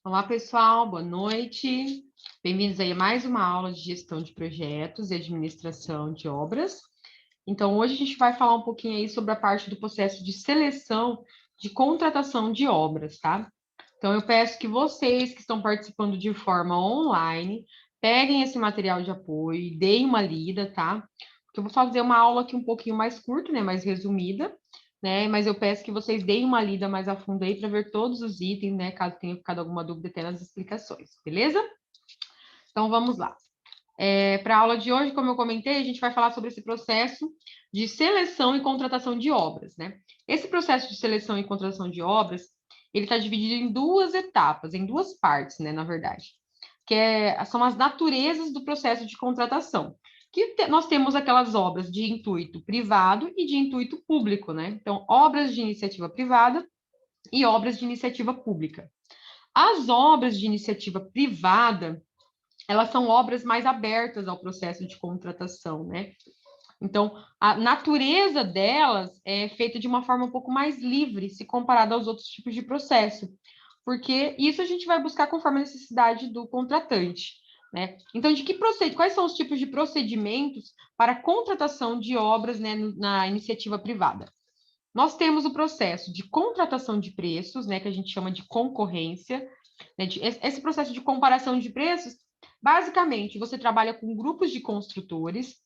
Olá, pessoal, boa noite. Bem-vindos aí a mais uma aula de gestão de projetos e administração de obras. Então, hoje a gente vai falar um pouquinho aí sobre a parte do processo de seleção de contratação de obras, tá? Então, eu peço que vocês que estão participando de forma online, peguem esse material de apoio e deem uma lida, tá? Porque eu vou fazer uma aula aqui um pouquinho mais curta, né, mais resumida, né? Mas eu peço que vocês deem uma lida mais a fundo aí para ver todos os itens, né? Caso tenha ficado alguma dúvida até nas explicações, beleza? Então vamos lá. Para a aula de hoje, como eu comentei, a gente vai falar sobre esse processo de seleção e contratação de obras, né? Esse processo de seleção e contratação de obras, ele está dividido em duas etapas, em duas partes, né, na verdade, são as naturezas do processo de contratação. Nós temos aquelas obras de intuito privado e de intuito público, né? Então, obras de iniciativa privada e obras de iniciativa pública. As obras de iniciativa privada, elas são obras mais abertas ao processo de contratação, né? Então, a natureza delas é feita de uma forma um pouco mais livre, se comparada aos outros tipos de processo, porque isso a gente vai buscar conforme a necessidade do contratante, né? Então, quais são os tipos de procedimentos para a contratação de obras, né, na iniciativa privada? Nós temos o processo de contratação de preços, né, que a gente chama de concorrência, né, esse processo de comparação de preços, basicamente, você trabalha com grupos de construtores,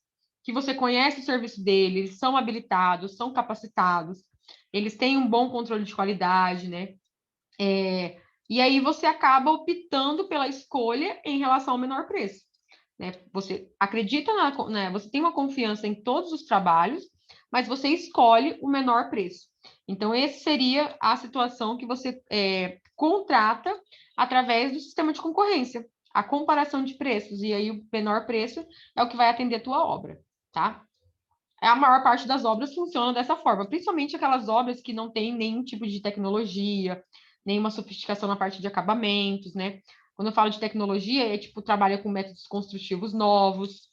que você conhece o serviço deles, são habilitados, são capacitados, eles têm um bom controle de qualidade, né? E aí você acaba optando pela escolha em relação ao menor preço, né? Você acredita né, você tem uma confiança em todos os trabalhos, mas você escolhe o menor preço. Então, essa seria a situação que você contrata através do sistema de concorrência, a comparação de preços, e aí o menor preço é o que vai atender a tua obra, tá? A maior parte das obras funciona dessa forma, principalmente aquelas obras que não têm nenhum tipo de tecnologia, nenhuma sofisticação na parte de acabamentos, né? Quando eu falo de tecnologia, é tipo, trabalha com métodos construtivos novos.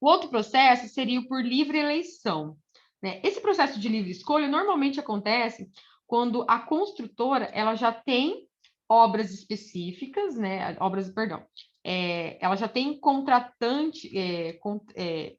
O outro processo seria o por livre eleição, né? Esse processo de livre escolha normalmente acontece quando a construtora ela já tem obras específicas, né? Perdão, ela já tem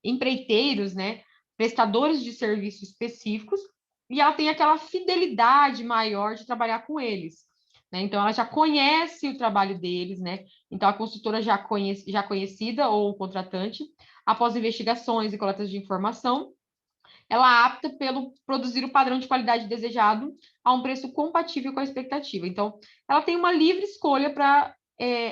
empreiteiros, né? Prestadores de serviços específicos e ela tem aquela fidelidade maior de trabalhar com eles, né? Então ela já conhece o trabalho deles, né? Então a construtora já conhecida ou o contratante, após investigações e coletas de informação, ela opta pelo produzir o padrão de qualidade desejado a um preço compatível com a expectativa. Então, ela tem uma livre escolha para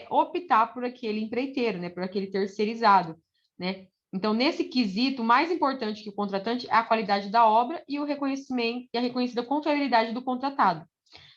optar por aquele empreiteiro, né, por aquele terceirizado, né? Então, nesse quesito, mais importante que o contratante é a qualidade da obra e o reconhecimento e a reconhecida confiabilidade do contratado.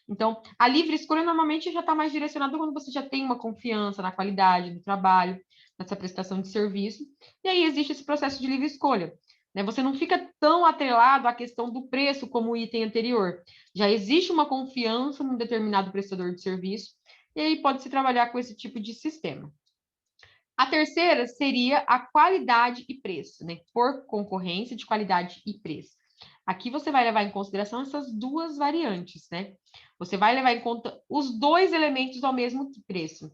Então, a livre escolha normalmente já está mais direcionada quando você já tem uma confiança na qualidade do trabalho, nessa prestação de serviço, e aí existe esse processo de livre escolha, né? Você não fica tão atrelado à questão do preço como o item anterior. Já existe uma confiança num determinado prestador de serviço, e aí pode-se trabalhar com esse tipo de sistema. A terceira seria a qualidade e preço, né? Por concorrência de qualidade e preço. Aqui você vai levar em consideração essas duas variantes, né? Você vai levar em conta os dois elementos ao mesmo preço.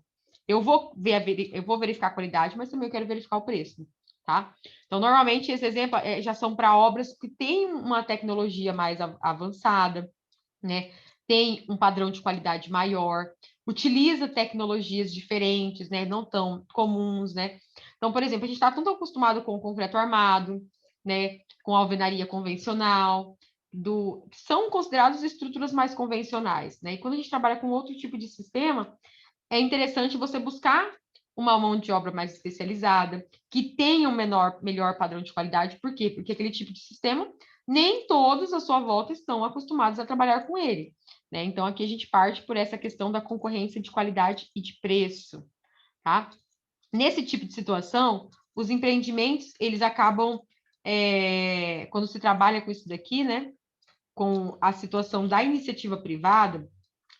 Eu vou verificar a qualidade, mas também eu quero verificar o preço, tá? Então, normalmente, esse exemplo já são para obras que têm uma tecnologia mais avançada, né? Tem um padrão de qualidade maior, utiliza tecnologias diferentes, né? Não tão comuns, né? Então, por exemplo, a gente está tanto acostumado com o concreto armado, né? Com a alvenaria convencional, são considerados estruturas mais convencionais, né? E quando a gente trabalha com outro tipo de sistema, é interessante você buscar uma mão de obra mais especializada, que tenha um melhor padrão de qualidade. Por quê? Porque aquele tipo de sistema, nem todos à sua volta estão acostumados a trabalhar com ele, né? Então, aqui a gente parte por essa questão da concorrência de qualidade e de preço, tá? Nesse tipo de situação, os empreendimentos, eles acabam, quando se trabalha com isso daqui, né? Com a situação da iniciativa privada,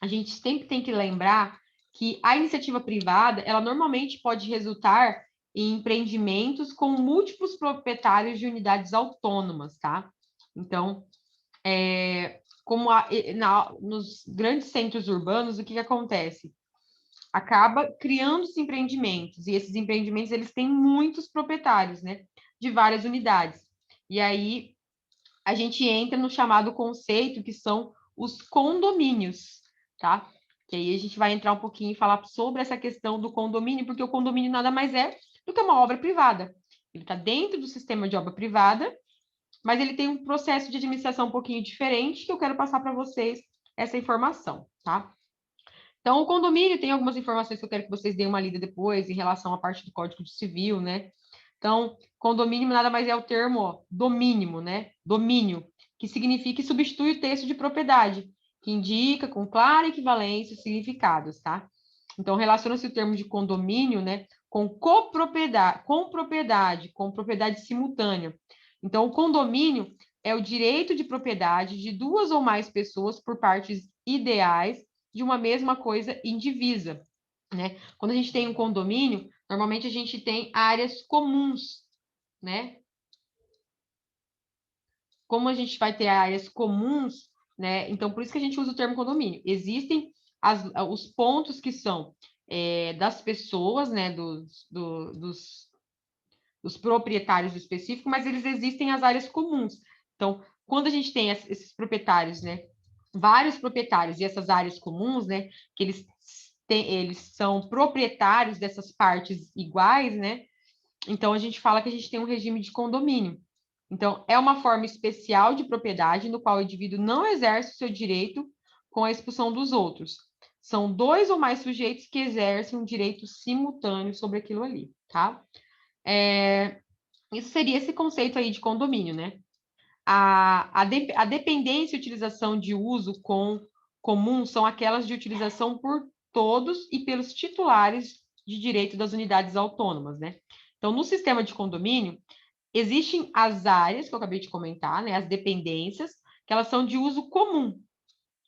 a gente sempre tem que lembrar que a iniciativa privada, ela normalmente pode resultar em empreendimentos com múltiplos proprietários de unidades autônomas, tá? Então, nos grandes centros urbanos, o que acontece? acaba criando-se empreendimentos, e esses empreendimentos, eles têm muitos proprietários, né, de várias unidades. E aí, a gente entra no chamado conceito, que são os condomínios, tá? Que aí a gente vai entrar um pouquinho e falar sobre essa questão do condomínio, porque o condomínio nada mais é do que uma obra privada. Ele está dentro do sistema de obra privada, mas ele tem um processo de administração um pouquinho diferente, que eu quero passar para vocês essa informação, tá? Então, o condomínio tem algumas informações que eu quero que vocês deem uma lida depois em relação à parte do Código Civil, né? Então, condomínio nada mais é o termo do mínimo, né? Domínio, que significa e substitui o texto de propriedade, que indica com clara equivalência os significados, tá? Então, relaciona-se o termo de condomínio, né, com copropriedade, com propriedade simultânea. Então, o condomínio é o direito de propriedade de duas ou mais pessoas por partes ideais de uma mesma coisa indivisa, né? Quando a gente tem um condomínio, normalmente a gente tem áreas comuns, né? Como a gente vai ter áreas comuns, né? Então, por isso que a gente usa o termo condomínio. Existem os pontos que são das pessoas, né? Dos proprietários específicos, mas eles existem as áreas comuns. Então, quando a gente tem esses proprietários, né? Vários proprietários e essas áreas comuns, né? Que eles são proprietários dessas partes iguais, né? Então, a gente fala que a gente tem um regime de condomínio. Então, é uma forma especial de propriedade no qual o indivíduo não exerce o seu direito com a expulsão dos outros. São dois ou mais sujeitos que exercem um direito simultâneo sobre aquilo ali, tá? Isso seria esse conceito aí de condomínio, né? A dependência e utilização de uso comum são aquelas de utilização por todos e pelos titulares de direito das unidades autônomas, né? Então, no sistema de condomínio, existem as áreas que eu acabei de comentar, né? As dependências, que elas são de uso comum,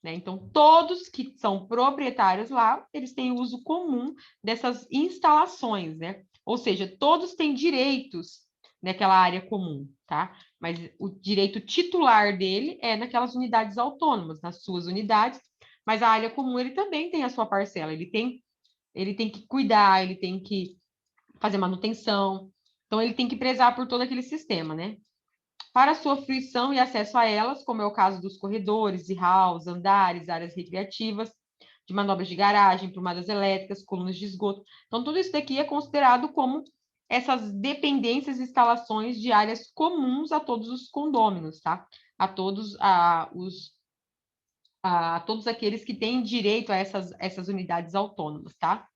né? Então, todos que são proprietários lá, eles têm uso comum dessas instalações, né? Ou seja, todos têm direitos naquela área comum, tá? Mas o direito titular dele é naquelas unidades autônomas, nas suas unidades, mas a área comum ele também tem a sua parcela, ele tem que cuidar, ele tem que fazer manutenção, então ele tem que prezar por todo aquele sistema, né? Para sua fruição e acesso a elas, como é o caso dos corredores e halls, andares, áreas recreativas, de manobras de garagem, plumadas elétricas, colunas de esgoto. Então, tudo isso daqui é considerado como essas dependências e instalações de áreas comuns a todos os condôminos, tá? A todos aqueles que têm direito a essas unidades autônomas, tá?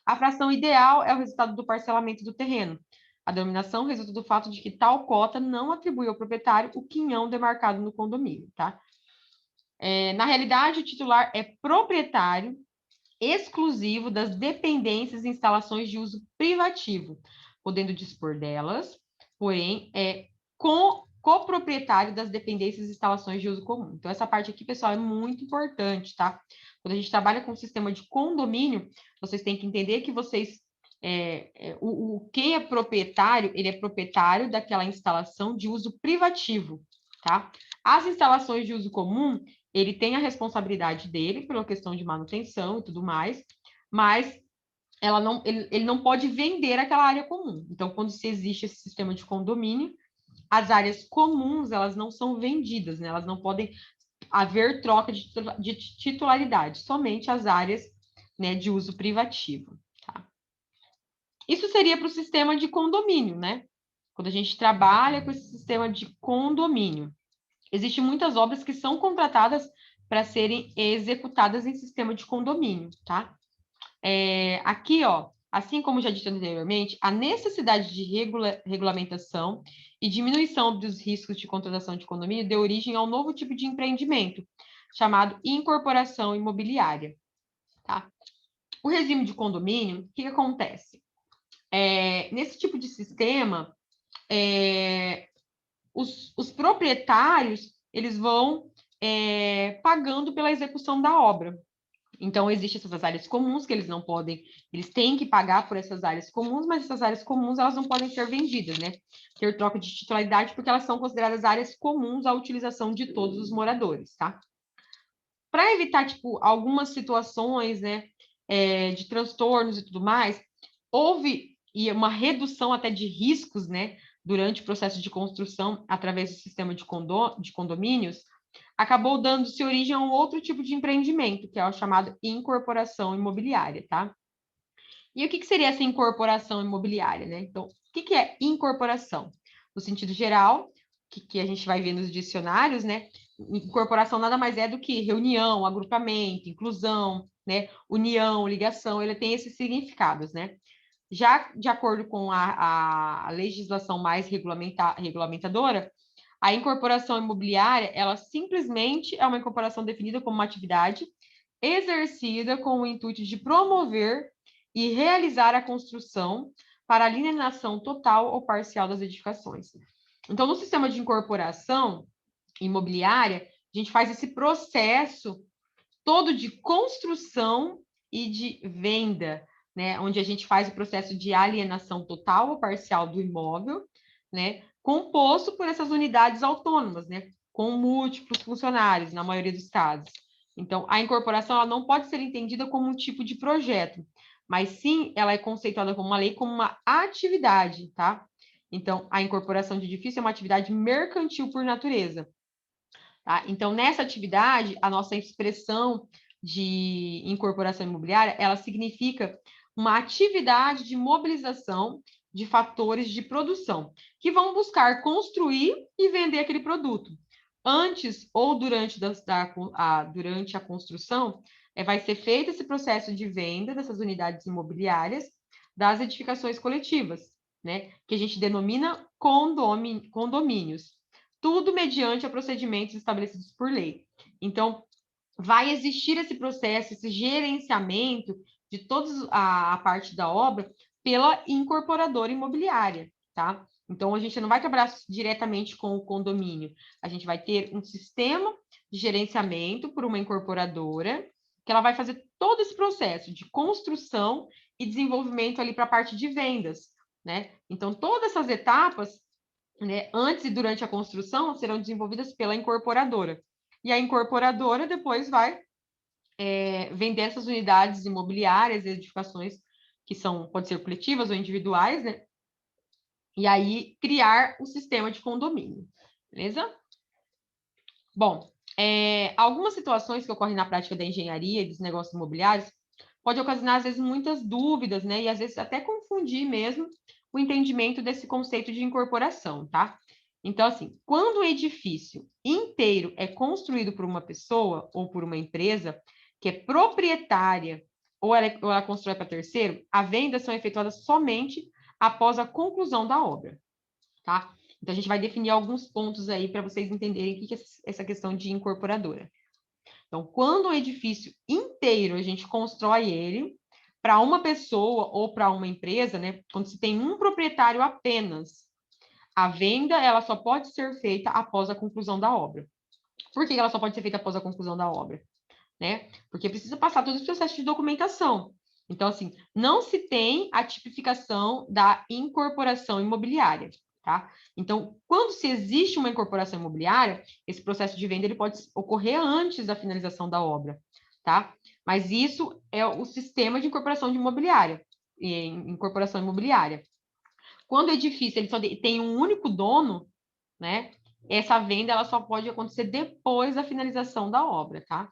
A fração ideal é o resultado do parcelamento do terreno. A denominação resulta do fato de que tal cota não atribui ao proprietário o quinhão demarcado no condomínio, tá? Na realidade, o titular é proprietário exclusivo das dependências e instalações de uso privativo, podendo dispor delas, porém, coproprietário das dependências e instalações de uso comum. Então, essa parte aqui, pessoal, é muito importante, tá? Quando a gente trabalha com o sistema de condomínio, vocês têm que entender que quem é proprietário, ele é proprietário daquela instalação de uso privativo, tá? As instalações de uso comum, ele tem a responsabilidade dele pela questão de manutenção e tudo mais, mas ele não pode vender aquela área comum. Então, quando se existe esse sistema de condomínio, as áreas comuns, elas não são vendidas, né? Elas não podem haver troca de titularidade, somente as áreas, né, de uso privativo, tá? Isso seria para o sistema de condomínio, né? Quando a gente trabalha com esse sistema de condomínio. Existem muitas obras que são contratadas para serem executadas em sistema de condomínio, tá? Aqui, ó, assim como já disse anteriormente, a necessidade de regulamentação e diminuição dos riscos de contratação de condomínio deu origem a um novo tipo de empreendimento, chamado incorporação imobiliária, tá? O regime de condomínio, o que acontece? Nesse tipo de sistema, os proprietários, eles vão pagando pela execução da obra. Então, existem essas áreas comuns que eles não podem, eles têm que pagar por essas áreas comuns, mas essas áreas comuns, elas não podem ser vendidas, né? Ter troca de titularidade, porque elas são consideradas áreas comuns à utilização de todos os moradores, tá? Para evitar, tipo, algumas situações, né? de transtornos e tudo mais, houve uma redução até de riscos, né, durante o processo de construção, através do sistema de condomínios, acabou dando-se origem a um outro tipo de empreendimento, que é o chamado incorporação imobiliária, tá? E o que seria essa incorporação imobiliária, né? Então, o que é incorporação? No sentido geral, que a gente vai ver nos dicionários, né? Incorporação nada mais é do que reunião, agrupamento, inclusão, né? União, ligação, ele tem esses significados, né? Já de acordo com a legislação mais regulamentadora, a incorporação imobiliária, ela simplesmente é uma incorporação definida como uma atividade exercida com o intuito de promover e realizar a construção para alienação total ou parcial das edificações. Então, no sistema de incorporação imobiliária, a gente faz esse processo todo de construção e de venda, né? Onde a gente faz o processo de alienação total ou parcial do imóvel, né? Composto por essas unidades autônomas, né? Com múltiplos funcionários, na maioria dos casos. Então, a incorporação ela não pode ser entendida como um tipo de projeto, mas sim ela é conceituada como uma lei, como uma atividade, tá? Então, a incorporação de edifício é uma atividade mercantil por natureza. Tá? Então, nessa atividade, a nossa expressão de incorporação imobiliária, ela significa uma atividade de mobilização de fatores de produção, que vão buscar construir e vender aquele produto. Antes ou durante a construção, vai ser feito esse processo de venda dessas unidades imobiliárias das edificações coletivas, né? Que a gente denomina condomínios. Tudo mediante a procedimentos estabelecidos por lei. Então, vai existir esse processo, esse gerenciamento de toda a parte da obra pela incorporadora imobiliária, tá? Então, a gente não vai trabalhar diretamente com o condomínio, a gente vai ter um sistema de gerenciamento por uma incorporadora, que ela vai fazer todo esse processo de construção e desenvolvimento ali para a parte de vendas, né? Então, todas essas etapas, né, antes e durante a construção, serão desenvolvidas pela incorporadora. E a incorporadora depois vai vender essas unidades imobiliárias e edificações que pode ser coletivas ou individuais, né? E aí criar o sistema de condomínio, beleza? Bom, algumas situações que ocorrem na prática da engenharia e dos negócios imobiliários pode ocasionar, às vezes, muitas dúvidas, né? E às vezes até confundir mesmo o entendimento desse conceito de incorporação, tá? Então, assim, quando o edifício inteiro é construído por uma pessoa ou por uma empresa que é proprietária ou ela constrói para terceiro, a venda são efetuadas somente após a conclusão da obra, tá? Então, a gente vai definir alguns pontos aí para vocês entenderem o que é essa questão de incorporadora. Então, quando o edifício inteiro a gente constrói ele para uma pessoa ou para uma empresa, né? Quando se tem um proprietário apenas, a venda ela só pode ser feita após a conclusão da obra. Por que ela só pode ser feita após a conclusão da obra? Né? Porque precisa passar todos os processos de documentação. Então, assim, não se tem a tipificação da incorporação imobiliária, tá? Então, quando se existe uma incorporação imobiliária, esse processo de venda ele pode ocorrer antes da finalização da obra, tá? Mas isso é o sistema de incorporação de imobiliária, incorporação imobiliária. Quando o edifício ele só tem um único dono, né? Essa venda ela só pode acontecer depois da finalização da obra, tá?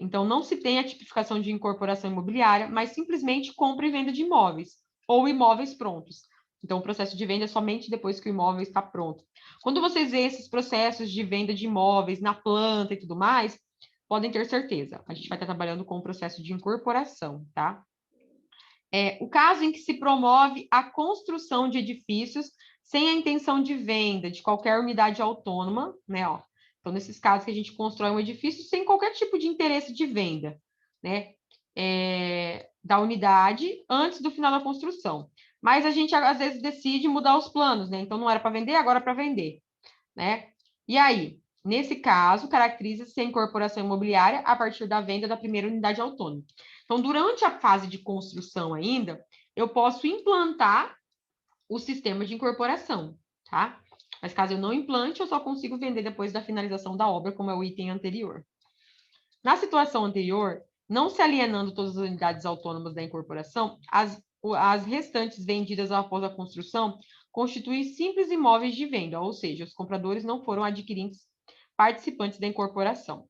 Então, não se tem a tipificação de incorporação imobiliária, mas simplesmente compra e venda de imóveis ou imóveis prontos. Então, o processo de venda é somente depois que o imóvel está pronto. Quando vocês veem esses processos de venda de imóveis na planta e tudo mais, podem ter certeza, a gente vai estar trabalhando com o processo de incorporação, tá? O caso em que se promove a construção de edifícios sem a intenção de venda de qualquer unidade autônoma, né? Ó. Então, nesses casos que a gente constrói um edifício sem qualquer tipo de interesse de venda, né? Da unidade antes do final da construção. Mas a gente, às vezes, decide mudar os planos, né? Então, não era para vender, agora é para vender, né? E aí, nesse caso, caracteriza-se a incorporação imobiliária a partir da venda da primeira unidade autônoma. Então, durante a fase de construção ainda, eu posso implantar o sistema de incorporação, tá? Mas caso eu não implante, eu só consigo vender depois da finalização da obra, como é o item anterior. Na situação anterior, não se alienando todas as unidades autônomas da incorporação, as restantes vendidas após a construção constituem simples imóveis de venda, ou seja, os compradores não foram adquirentes participantes da incorporação.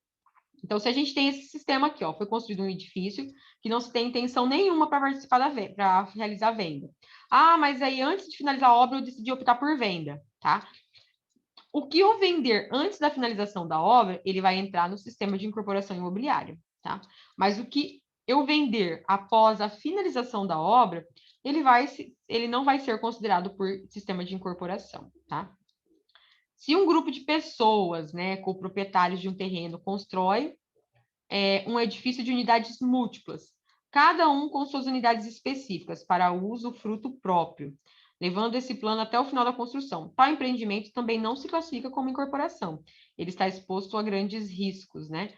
Então, se a gente tem esse sistema aqui, ó, foi construído um edifício que não se tem intenção nenhuma para participar para realizar a venda. Ah, mas aí antes de finalizar a obra eu decidi optar por venda, tá? O que eu vender antes da finalização da obra, ele vai entrar no sistema de incorporação imobiliária, tá? Mas o que eu vender após a finalização da obra, ele não vai ser considerado por sistema de incorporação, tá? Se um grupo de pessoas, né, coproprietários de um terreno, constrói um edifício de unidades múltiplas, cada um com suas unidades específicas para uso fruto próprio, levando esse plano até o final da construção. Tal empreendimento também não se classifica como incorporação. Ele está exposto a grandes riscos, né?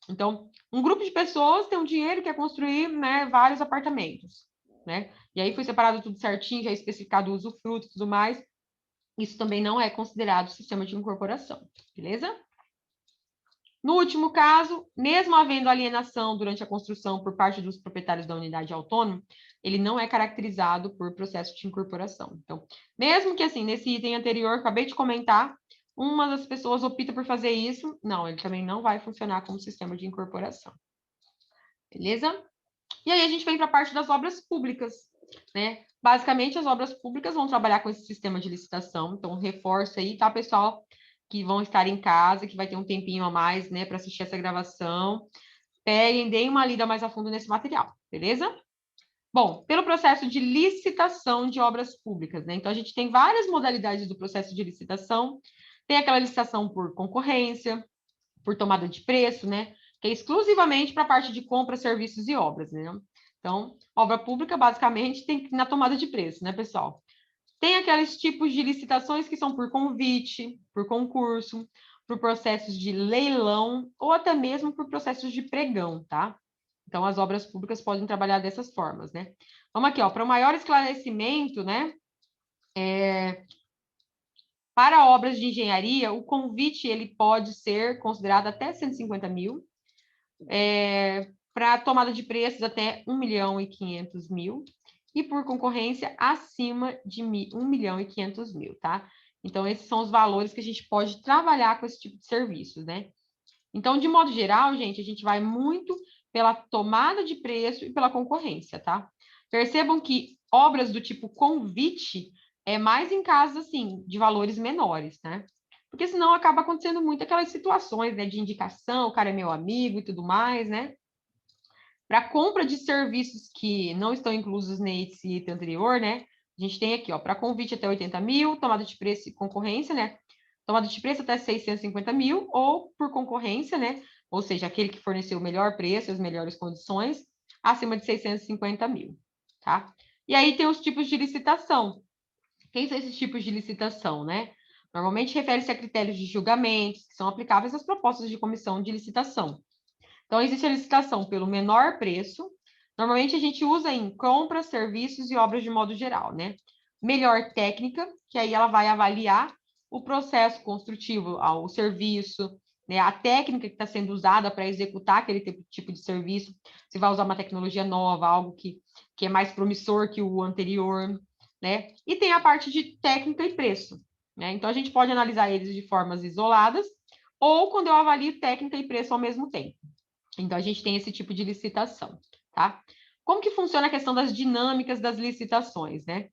Então, um grupo de pessoas tem um dinheiro que quer construir, né, vários apartamentos, né? E aí foi separado tudo certinho, já especificado o usufruto e tudo mais. Isso também não é considerado sistema de incorporação, beleza? No último caso, mesmo havendo alienação durante a construção por parte dos proprietários da unidade autônoma, ele não é caracterizado por processo de incorporação. Então, mesmo que assim, nesse item anterior, acabei de comentar, uma das pessoas opta por fazer isso, não, ele também não vai funcionar como sistema de incorporação. Beleza? E aí a gente vem para a parte das obras públicas, né? Basicamente, as obras públicas vão trabalhar com esse sistema de licitação, então reforço aí, tá, pessoal? Que vão estar em casa, que vai ter um tempinho a mais, né, para assistir essa gravação. Peguem, deem uma lida mais a fundo nesse material, beleza? Bom, pelo processo de licitação de obras públicas, né? Então, a gente tem várias modalidades do processo de licitação. Tem aquela licitação por concorrência, por tomada de preço, né? Que é exclusivamente para a parte de compra, serviços e obras, né? Então, obra pública, basicamente, tem que ir na tomada de preço, né, pessoal? Tem aqueles tipos de licitações que são por convite, por concurso, por processos de leilão ou até mesmo por processos de pregão, tá? Então, as obras públicas podem trabalhar dessas formas, né? Vamos aqui, ó, para maior esclarecimento, né? Para obras de engenharia, o convite ele pode ser considerado até 150 mil, para tomada de preços até 1.500.000 e por concorrência acima de 1.500.000, tá? Então, esses são os valores que a gente pode trabalhar com esse tipo de serviços, né? Então, de modo geral, gente, a gente vai muito pela tomada de preço e pela concorrência, tá? Percebam que obras do tipo convite é mais em casos, assim, de valores menores, né? Porque senão acaba acontecendo muito aquelas situações, né, de indicação, o cara é meu amigo e tudo mais, né? Para compra de serviços que não estão inclusos nesse item anterior, né? A gente tem aqui, ó, para convite até 80 mil, tomada de preço e concorrência, né? Tomada de preço até 650 mil, ou por concorrência, né? Ou seja, aquele que forneceu o melhor preço, as melhores condições, acima de 650 mil, tá? E aí tem os tipos de licitação. Quem são esses tipos de licitação, né? Normalmente refere-se a critérios de julgamentos que são aplicáveis às propostas de comissão de licitação. Então, existe a licitação pelo menor preço. Normalmente, a gente usa em compras, serviços e obras de modo geral, né? Melhor técnica, que aí ela vai avaliar o processo construtivo, o serviço, né? A técnica que está sendo usada para executar aquele tipo de serviço. Se vai usar uma tecnologia nova, algo que é mais promissor que o anterior, né? E tem a parte de técnica e preço, né? Então, a gente pode analisar eles de formas isoladas ou quando eu avalio técnica e preço ao mesmo tempo. Então, a gente tem esse tipo de licitação, tá? Como que funciona a questão das dinâmicas das licitações, né?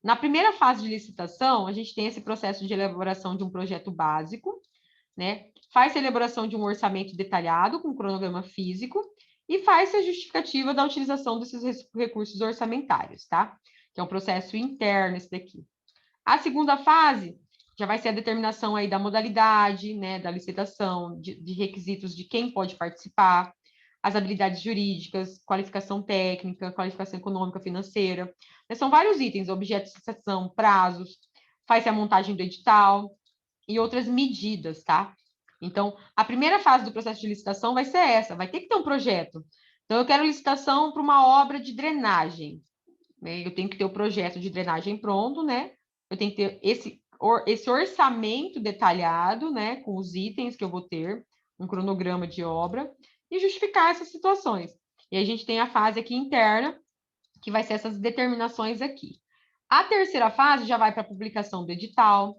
Na primeira fase de licitação, a gente tem esse processo de elaboração de um projeto básico, né? Faz-se a elaboração de um orçamento detalhado com cronograma físico e faz-se a justificativa da utilização desses recursos orçamentários, tá? Que é um processo interno esse daqui. A segunda fase já vai ser a determinação aí da modalidade, né, da licitação, de requisitos de quem pode participar, as habilidades jurídicas, qualificação técnica, qualificação econômica, financeira. São vários itens, objetos de licitação, prazos, faz-se a montagem do edital e outras medidas, tá? Então, a primeira fase do processo de licitação vai ser essa, vai ter que ter um projeto. Então, eu quero licitação para uma obra de drenagem, né? Eu tenho que ter o projeto de drenagem pronto, né? Eu tenho que ter esse orçamento detalhado, né? Com os itens que eu vou ter, um cronograma de obra, e justificar essas situações. E a gente tem a fase aqui interna, que vai ser essas determinações aqui. A terceira fase já vai para a publicação do edital.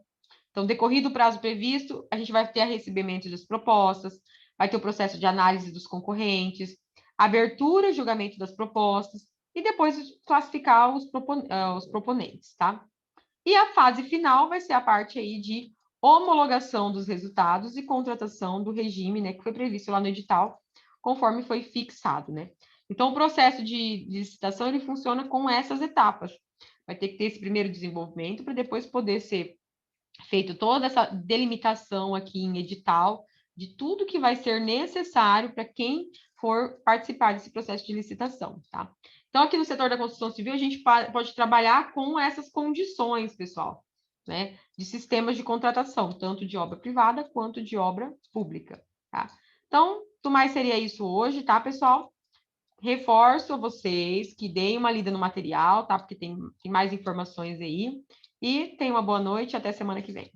Então, decorrido o prazo previsto, a gente vai ter a recebimento das propostas, vai ter o processo de análise dos concorrentes, abertura e julgamento das propostas, e depois classificar os proponentes, tá? E a fase final vai ser a parte aí de homologação dos resultados e contratação do regime, né, que foi previsto lá no edital, conforme foi fixado, né? Então, o processo de licitação, ele funciona com essas etapas. Vai ter que ter esse primeiro desenvolvimento para depois poder ser feito toda essa delimitação aqui em edital de tudo que vai ser necessário para quem for participar desse processo de licitação, tá? Então, aqui no setor da construção civil, a gente pode trabalhar com essas condições, pessoal, né? De sistemas de contratação, tanto de obra privada quanto de obra pública, tá? Então, do mais seria isso hoje, tá, pessoal? Reforço a vocês que deem uma lida no material, tá? Porque tem mais informações aí. E tenham uma boa noite e até semana que vem.